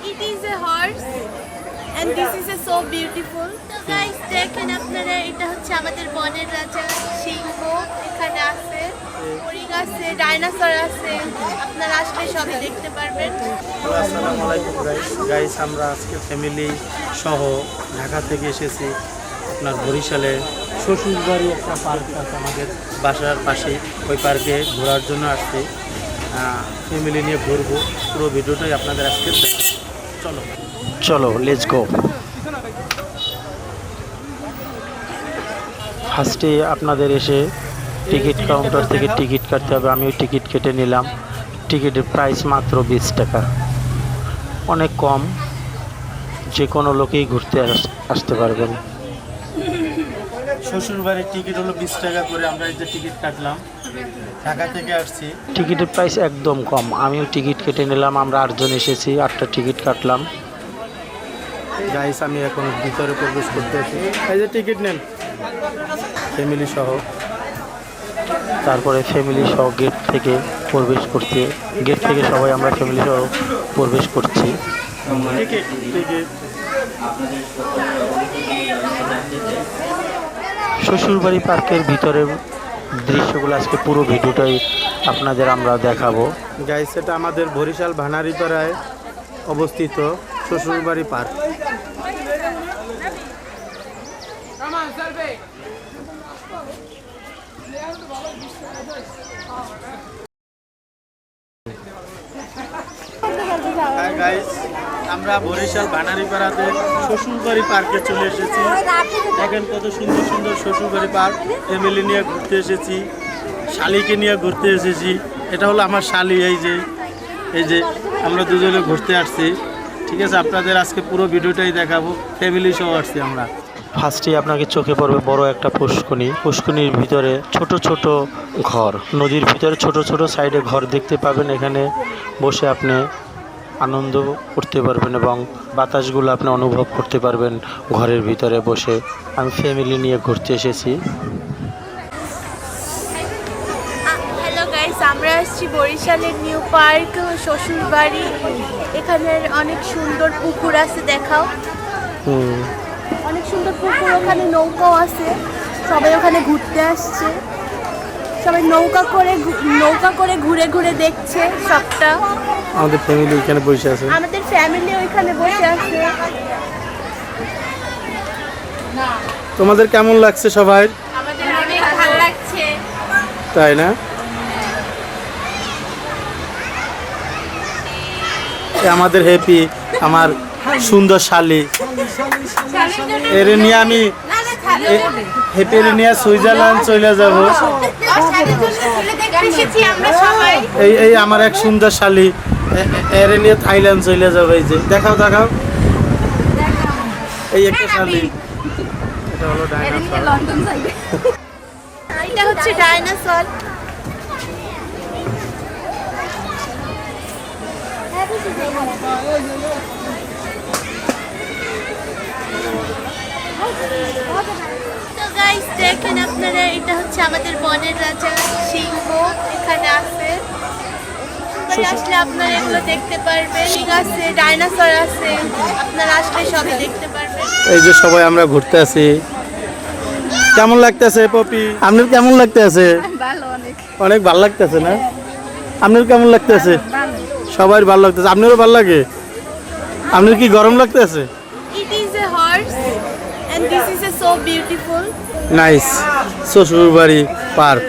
It is a horse and this is a so beautiful. So guys দেখেন আপনারা এটা হচ্ছে আমাদের বনের রাজা সিংহ এখানে আছে, হরিণ আছে, ডাইনোসর আছে, আপনারা আসলে সবই দেখতে পারবেন। আসসালামু আলাইকুম গাইস, আমরা আজকে ফ্যামিলি সহ ঢাকা থেকে এসেছি আপনার বরিশালে শ্বশুরবাড়ি একটা পার্ক আছে আমাদের বাসার পাশে, ওই পার্কে ঘোরার জন্য আসছি। ফ্যামিলি নিয়ে ঘুরবো, পুরো ভিডিওটাই আপনাদের আজকে চলো চলো লেটস গো। ফার্স্টে আপনাদের এসে টিকিট কাউন্টার থেকে টিকিট কাটতে হবে। আমিও টিকিট কেটে নিলাম। টিকিটের প্রাইস মাত্র 20 টাকা, অনেক কম, যে কোনো লোকেই ঘুরতে আসতে পারবেন। শ্বশুরবাড়ির টিকিট হলো 20 টাকা করে। আমরা এই যে টিকিট কাটলাম, ঢাকা থেকে আসছি। টিকিটের প্রাইস একদম কম। আমিও টিকিট কেটে নিলাম। আমরা 8 জন এসেছি, 8টা টিকিট কাটলাম। গাইস আমি এখন ভিতরে প্রবেশ করতে আছি। এই যে টিকিট নেন ফ্যামিলি সহ। তারপরে ফ্যামিলি সহ গেট থেকে প্রবেশ করতে, গেট থেকে সবাই আমরা ফ্যামিলি সহ প্রবেশ করছি। শ্বশুরবাড়ি পার্কের ভিতরের দৃশ্যগুলো আজকে পুরো ভিডিওটাই আপনাদের আমরা দেখাবো। গাইস এটা আমাদের বরিশাল ভানারীপাড়ায় অবস্থিত শ্বশুরবাড়ি পার্ক। গাইস আমরা বরিশাল ভানারীপাড়াতে শ্বশুরবাড়ি পার্কে চলে এসেছি। দেখেন কত সুন্দর সুন্দর শ্বশুরবাড়ি পার্ক। ফ্যামিলি নিয়ে ঘুরতে এসেছি, শালিকে নিয়ে ঘুরতে এসেছি। এটা হলো আমার শালি। এই যে আমরা দুজনে ঘুরতে আসছি। ঠিক আছে, আপনাদের আজকে পুরো ভিডিওটাই দেখাবো, ফ্যামিলি সহ আসছি আমরা। ফার্স্টে আপনাকে চোখে পড়বে বড় একটা পুষ্করণী। পুষ্করণীর ভিতরে ছোট ছোট ঘর, নদীর ভিতরে ছোট ছোট সাইডে ঘর দেখতে পাবেন। এখানে বসে আপনি আনন্দ করতে পারবেন এবং বাতাসগুলো আপনি অনুভব করতে পারবেন ঘরের ভিতরে বসে। আমি ফ্যামিলি নিয়ে ঘুরতে এসেছি। হ্যালো গাইস, আমরা আসছি বরিশালের নিউ পার্ক শ্বশুরবাড়ি। এখানে অনেক সুন্দর পুকুর আছে, দেখাও। অনেক সুন্দর পুকুর, ওখানে নৌকাও আছে। সবাই ওখানে ঘুরতে আসছে, সবাই নৌকা করে ঘুরে ঘুরে দেখছে সবটা। আমাদের ফ্যামিলি এখানে বসে আছে, আমাদের ফ্যামিলি ওইখানে বসে আছে। তোমাদের কেমন লাগছে সবাই? আমাদের অনেক ভালো লাগছে, তাই না? আমাদের হ্যাপি, আমার সুন্দর শালি। এর নিয়ে আমি হ্যাপি নিয়ে সুইজারল্যান্ড চলে যাব। এই আমার এক সুন্দর শালি, এর নিয়ে থাইল্যান্ড চলে যাবে। এই যে দেখাও এই একটা শালি। এটা হলো ডাইনোসর। এটা হচ্ছে ডাইনোসর। তো গাইস দেখেন আপনারা, এটা হচ্ছে আমাদের বনের রাজা সিংহ এখানে আছে। আসলে আপনারা এগুলো দেখতে পারবেন। ঠিক আছে, ডাইনোসর আছে, আপনারা আসলে সবই দেখতে পারবেন। এই যে সবাই আমরা ঘুরতে আছি। কেমন লাগতেছে পপি? আপনার কেমন লাগতেছে? অনেক ভালো লাগতেছে না? আপনার কেমন লাগতেছে? সবার ভালো লাগতেছে। আপনারও ভালো লাগে? আপনার কি গরম লাগতেছে? It is a horse and this is a so beautiful. Nice. শ্বশুরবাড়ি পার্ক।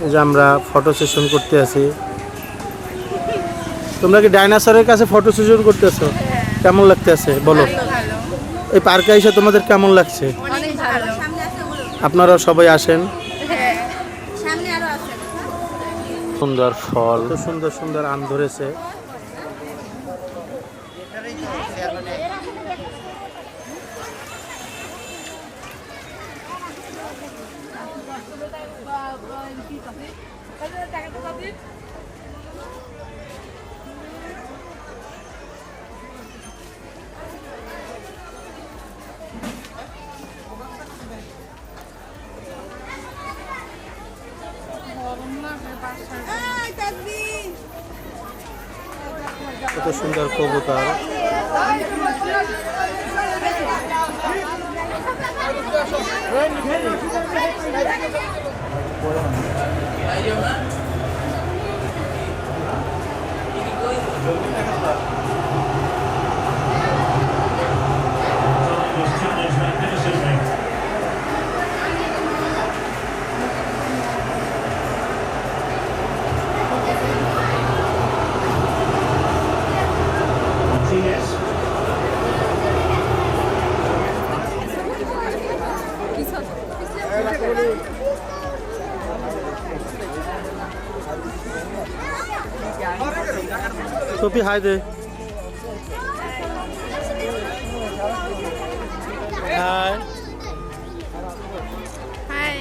এই যে আমরা ফটো সেশন করতে আছি। তোমরা কি ডাইনোসরের কাছে ফটো সেশন করতেছো? কেমন লাগতেছে বলো? এই পার্কে এসে তোমাদের কেমন লাগছে? আপনারা সবাই আসেন। সুন্দর ফল, সুন্দর সুন্দর আম ধরেছে। কত সুন্দর কবুতর। Topi haydi. Hi. Hi.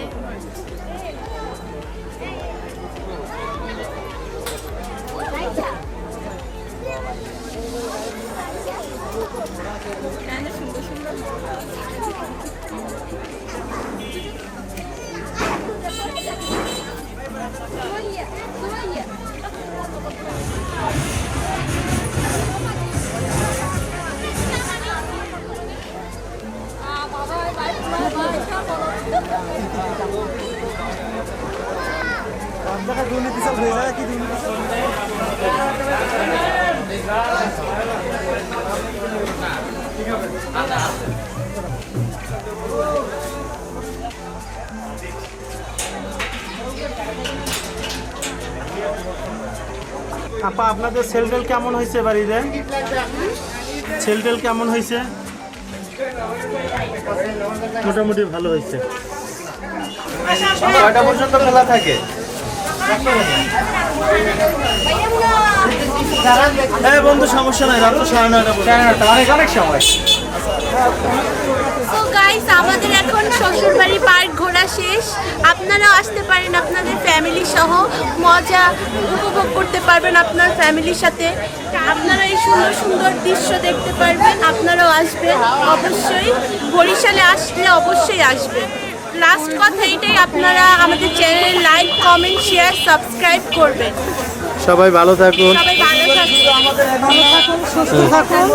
আপা আপনাদের সেলটেল কেমন হয়েছে বাড়িতে? সেলটেল কেমন হয়েছে? মোটামুটি ভালো হয়েছে। কয়টা পর্যন্ত খোলা থাকে? হ্যাঁ বন্ধু, সমস্যা নাই, রাত তো 9:30 অনেক অনেক সময়। তো গাইস, আমাদের এখন শ্বশুরবাড়ি পার্ক ঘোরা শেষ। আপনারাও আসতে পারেন আপনাদের ফ্যামিলি সহ, মজা উপভোগ করতে পারবেন আপনার ফ্যামিলির সাথে। আপনারা এই সুন্দর সুন্দর দৃশ্য দেখতে পারবেন। আপনারাও আসবেন অবশ্যই, বরিশালে আসলে অবশ্যই আসবেন। লাস্ট কথা এটাই, আপনারা আমাদের চ্যানেলে লাইক, কমেন্ট, শেয়ার, সাবস্ক্রাইব করবেন। সবাই ভালো থাকুন। সবাই ভালো থাকবেন। আমাদের ভালো থাকুন, সুস্থ থাকুন।